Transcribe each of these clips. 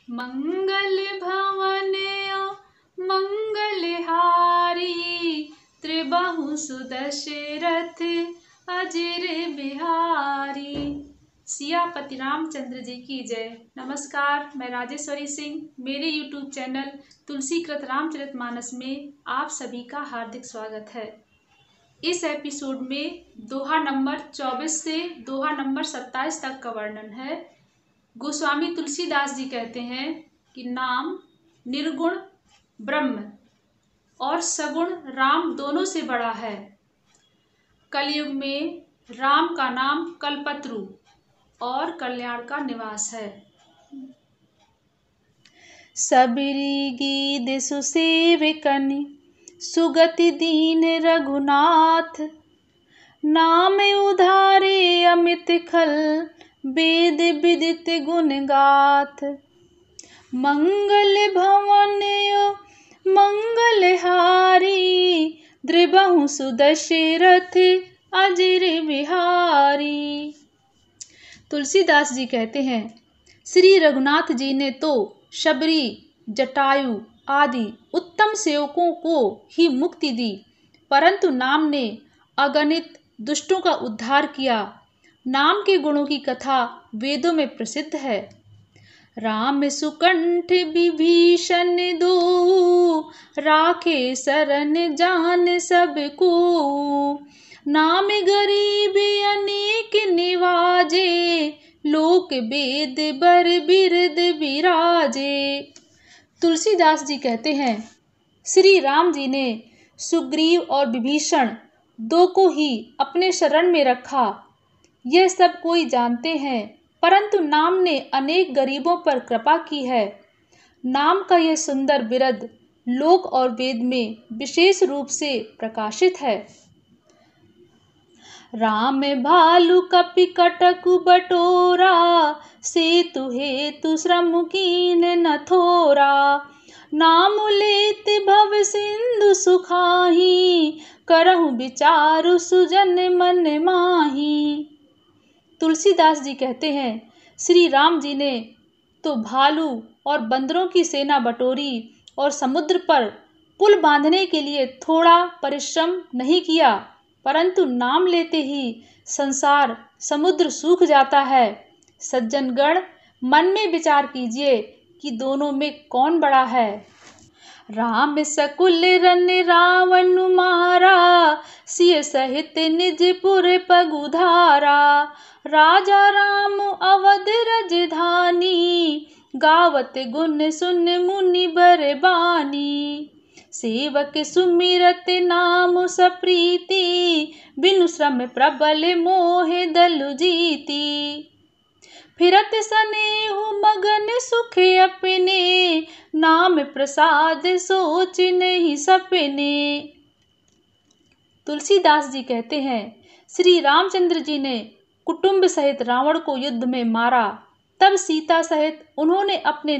मंगल भवन मंगलहारी त्रिबाहु सुदशरथ अजिर बिहारी। सियापति रामचंद्र जी की जय। नमस्कार, मैं राजेश्वरी सिंह। मेरे YouTube चैनल तुलसीकृत रामचरितमानस में आप सभी का हार्दिक स्वागत है। इस एपिसोड में दोहा नंबर 24 से दोहा नंबर 27 तक का वर्णन है। गोस्वामी तुलसीदास जी कहते हैं कि नाम निर्गुण ब्रह्म और सगुण राम दोनों से बड़ा है। कलयुग में राम का नाम कल्पतरु और कल्याण का निवास है। सबरी गीद सुसेवकनि सुगति दीन रघुनाथ, नाम उधारे अमित खल वेद विदित गुण गाथ। मंगल भवन मंगलहारी द्रिबहु सुदशरथ अजिर बिहारी। तुलसीदास जी कहते हैं, श्री रघुनाथ जी ने तो शबरी, जटायु आदि उत्तम सेवकों को ही मुक्ति दी, परंतु नाम ने अगणित दुष्टों का उद्धार किया। नाम के गुणों की कथा वेदों में प्रसिद्ध है। राम सुकंठ विभीषण दो, राखे शरण जान सबको। नाम गरीब अनेक निवाजे, लोक वेद बर बिरद बिराजे। तुलसीदास जी कहते हैं, श्री राम जी ने सुग्रीव और विभीषण दो को ही अपने शरण में रखा। यह सब कोई जानते हैं, परंतु नाम ने अनेक गरीबों पर कृपा की है। नाम का यह सुंदर बिरद लोक और वेद में विशेष रूप से प्रकाशित है। राम भालु कपि कटकु बटोरा, सेतु हेतु श्रम कीन न थोरा। नाम लेत भव सिंधु सुखाही, करहु विचारु सुजन मन माही। तुलसीदास जी कहते हैं, श्री राम जी ने तो भालू और बंदरों की सेना बटोरी और समुद्र पर पुल बांधने के लिए थोड़ा परिश्रम नहीं किया, परंतु नाम लेते ही संसार समुद्र सूख जाता है। सज्जनगण, मन में विचार कीजिए कि दोनों में कौन बड़ा है। राम सकुल रन रावण मारा, सिय सहित निजपुर पगुधारा। राजा राम अवध रजधानी, गावत गुण सुन मुनि बरबानी। सेवक सुमिरत नाम सप्रीति, बिनु श्रम प्रबल मोह दलु जीति। फिरत सनेहु मगन सुख अपने, नाम प्रसाद सोच नहीं सपने। तुलसीदास जी कहते हैं, श्री रामचंद्र जी ने कुटुंब सहित रावण को युद्ध में मारा। तब सीता सहित उन्होंने अपने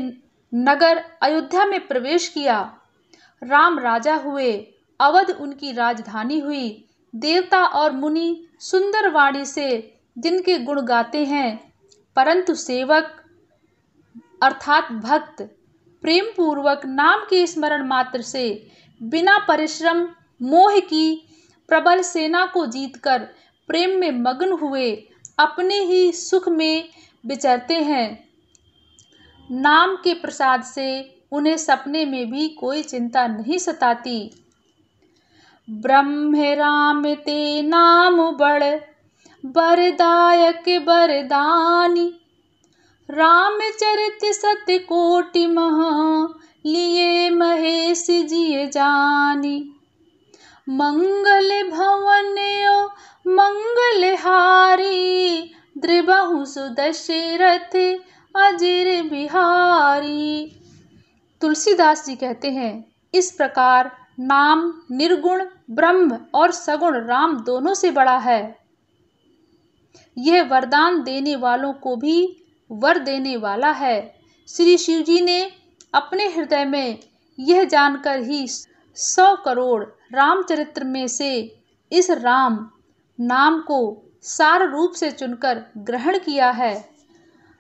नगर अयोध्या में प्रवेश किया। राम राजा हुए, अवध उनकी राजधानी हुई। देवता और मुनि सुंदर वाणी से जिनके गुण गाते हैं, परंतु सेवक अर्थात भक्त प्रेम पूर्वक नाम के स्मरण मात्र से बिना परिश्रम मोह की प्रबल सेना को जीतकर प्रेम में मग्न हुए अपने ही सुख में विचरते हैं। नाम के प्रसाद से उन्हें सपने में भी कोई चिंता नहीं सताती। ब्रह्म राम ते नाम बड़, बरदायक बरदानी। रामचरित सत कोटि महा, लिए महेश जिय जानी। मंगल भवन मंगलहारी, द्रिबहु सुदशरथ अजिर बिहारी। तुलसीदास जी कहते हैं, इस प्रकार नाम निर्गुण ब्रह्म और सगुण राम दोनों से बड़ा है। यह वरदान देने वालों को भी वर देने वाला है। श्री शिव जी ने अपने हृदय में यह जानकर ही 100 करोड़ रामचरित्र में से इस राम नाम को सार रूप से चुनकर ग्रहण किया है।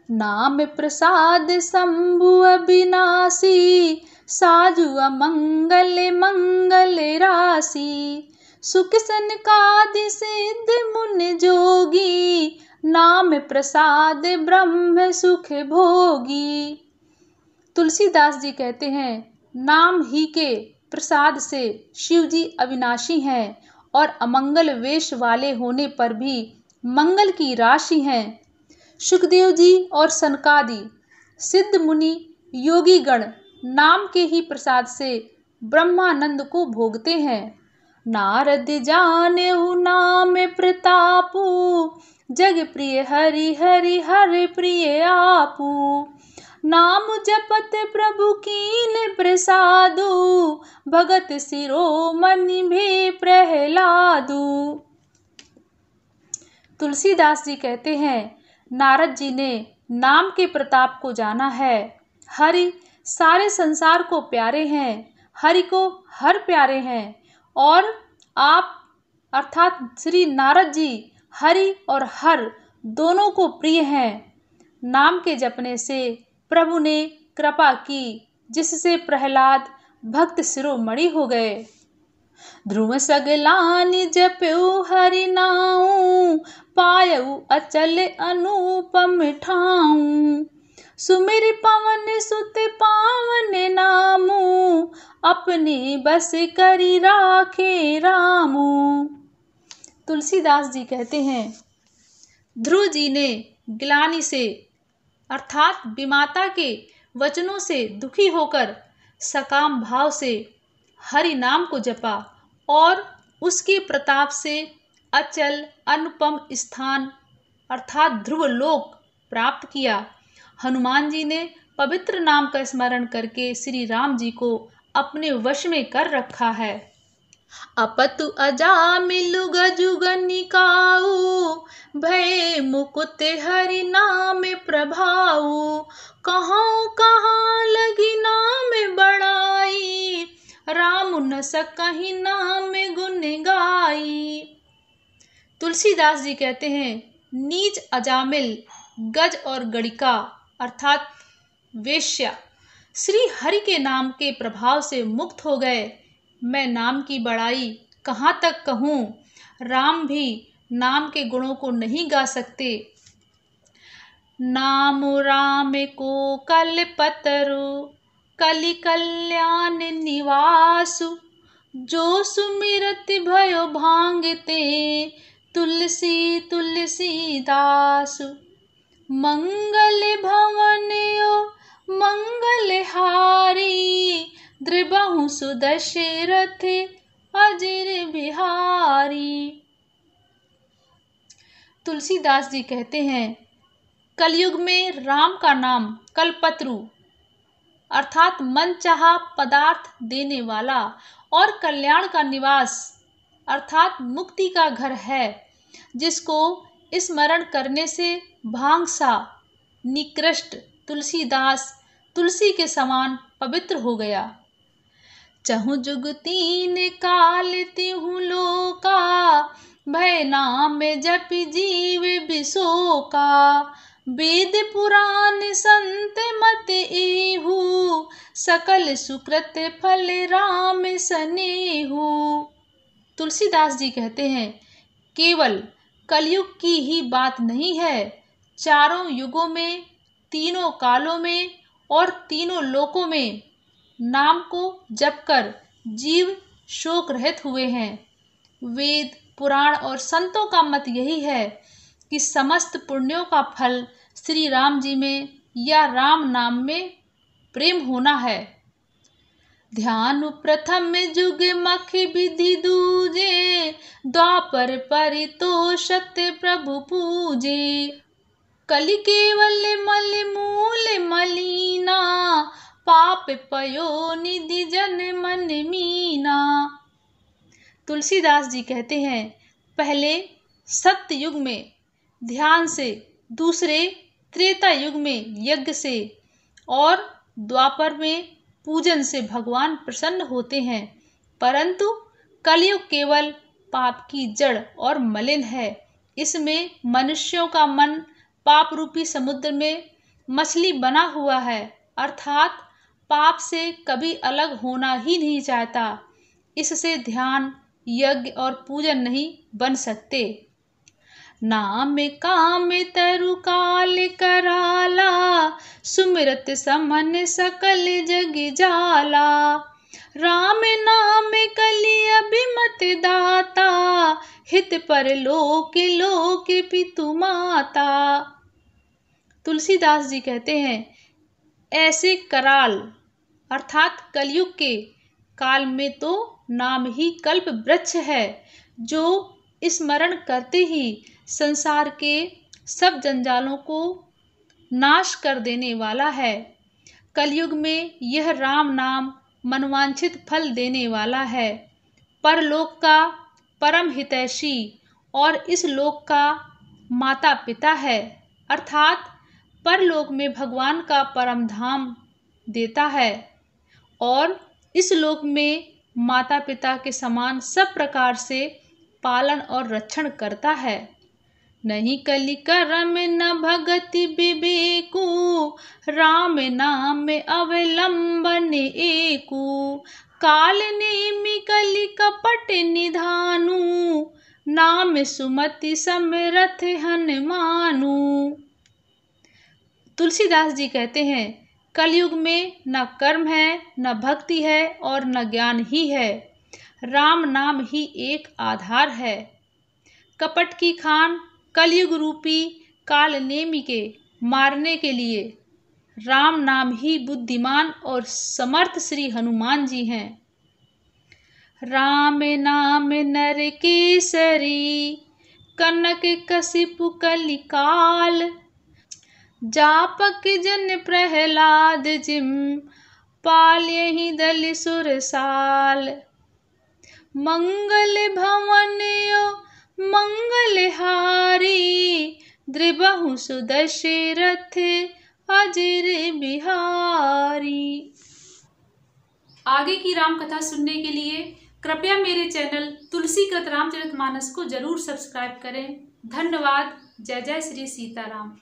नाम प्रसाद शंभु अविनाशी, साजु अमंगल मंगल राशि। सुख सनकादि सिद्ध मुनि जोगी, नाम प्रसाद ब्रह्म सुख भोगी। तुलसीदास जी कहते हैं, नाम ही के प्रसाद से शिव जी अविनाशी हैं और अमंगल वेश वाले होने पर भी मंगल की राशि हैं। सुखदेव जी और सनकादि सिद्ध मुनि योगी गण नाम के ही प्रसाद से ब्रह्मानंद को भोगते हैं। नारद जानेउ नाम प्रतापु, जग प्रिय हरि हरि हर प्रिय आपू। नाम जपत प्रभु कीन प्रसादु, भगत शिरोमणि भे प्रहलादु। तुलसीदास जी कहते हैं, नारद जी ने नाम के प्रताप को जाना है। हरि सारे संसार को प्यारे हैं, हरि को हर प्यारे हैं और आप अर्थात श्री नारद जी हरि और हर दोनों को प्रिय हैं। नाम के जपने से प्रभु ने कृपा की, जिससे प्रहलाद भक्त शिरोमणि हो गए। ध्रुव सगलानि जपउ हरि नाउ, पायउ अचल अनुपम ठाऊ। सुमिर पवन सुत पावन नामु, अपने बस करि राखे रामू। तुलसीदास जी कहते हैं, ध्रुव जी ने ग्लानि से अर्थात विमाता के वचनों से दुखी होकर सकाम भाव से हरि नाम को जपा और उसके प्रताप से अचल अनुपम स्थान अर्थात ध्रुव लोक प्राप्त किया। हनुमान जी ने पवित्र नाम का स्मरण करके श्री राम जी को अपने वश में कर रखा है। अपतु अजामिलु गजुग निकाऊ, भय मुकुट हरि नाम प्रभाऊ। कहाँ कहाँ लगी नाम बड़ाई, राम न सकहि नाम गुण गाई। तुलसीदास जी कहते हैं, नीच अजामिल गज और गणिका अर्थात वेश्या श्री हरि के नाम के प्रभाव से मुक्त हो गए। मैं नाम की बड़ाई कहाँ तक कहूँ, राम भी नाम के गुणों को नहीं गा सकते। नाम राम को कलपतरु, कलि कल्याण निवासु। जो सुमिरत भयो भांगते, तुलसी तुलसीदासु। मंगल भवन मंगल हारी, द्रिबहु सुदशरथ अजिर बिहारी। तुलसीदास जी कहते हैं, कलयुग में राम का नाम कल्पतरु अर्थात मनचाहा पदार्थ देने वाला और कल्याण का निवास अर्थात मुक्ति का घर है, जिसको स्मरण करने से भांग सा निकृष्ट तुलसीदास तुलसी के समान पवित्र हो गया। चहु जुग तीन काल तिहु लोका, भय नाम जप जीव बिसोका। वेद पुराण संत मत एहु, सकल सुकृत फल राम सनेहु। तुलसीदास जी कहते हैं, केवल कलयुग की ही बात नहीं है, चारों युगों में, तीनों कालों में और तीनों लोकों में नाम को जपकर जीव शोक रहित हुए हैं। वेद पुराण और संतों का मत यही है कि समस्त पुण्यों का फल श्री राम जी में या राम नाम में प्रेम होना है। ध्यान प्रथम जुग मख विधि दूजे, द्वापर परितोषत प्रभु पूजे। कलि केवल मल मूल मलीना, पाप पयो निधि जन मन मीना। तुलसीदास जी कहते हैं, पहले सत्य युग में ध्यान से, दूसरे त्रेता युग में यज्ञ से और द्वापर में पूजन से भगवान प्रसन्न होते हैं, परंतु कलयुग केवल पाप की जड़ और मलिन है। इसमें मनुष्यों का मन पाप रूपी समुद्र में मछली बना हुआ है, अर्थात पाप से कभी अलग होना ही नहीं चाहता। इससे ध्यान, यज्ञ और पूजन नहीं बन सकते। नाम काम तरु काल कराला, सुमिरत समन सकल जग जाला। राम नाम कलि अभिमत दाता, हित पर लोक लोक पितु माता। तुलसीदास जी कहते हैं, ऐसे कराल अर्थात कलयुग के काल में तो नाम ही कल्प वृक्ष है, जो स्मरण करते ही संसार के सब जंजालों को नाश कर देने वाला है। कलयुग में यह राम नाम मनवांछित फल देने वाला है, परलोक का परम हितैषी और इस लोक का माता पिता है, अर्थात परलोक में भगवान का परम धाम देता है और इस लोक में माता पिता के समान सब प्रकार से पालन और रक्षण करता है। नहीं कलि करम न भगति विवेकु, राम नाम अवलंबन एकु। काल नेमि कलि कपट निधानु, नाम सुमति समरथ हनुमानु। तुलसीदास जी कहते हैं, कलयुग में न कर्म है, न भक्ति है और न ज्ञान ही है। राम नाम ही एक आधार है। कपट की खान कलयुग रूपी काल नेमि के मारने के लिए राम नाम ही बुद्धिमान और समर्थ श्री हनुमान जी हैं। राम नाम नर केसरी, कनक कसिपु कलिकाल। जापक जन प्रहलाद जिम, पाल्यहि दल सुरसाल। मंगल भवन मंगलहारी, द्रिबहु सुदशरथ अजर बिहारी। आगे की राम कथा सुनने के लिए कृपया मेरे चैनल तुलसीकृत रामचरितमानस को जरूर सब्सक्राइब करें। धन्यवाद। जय जय श्री सीताराम।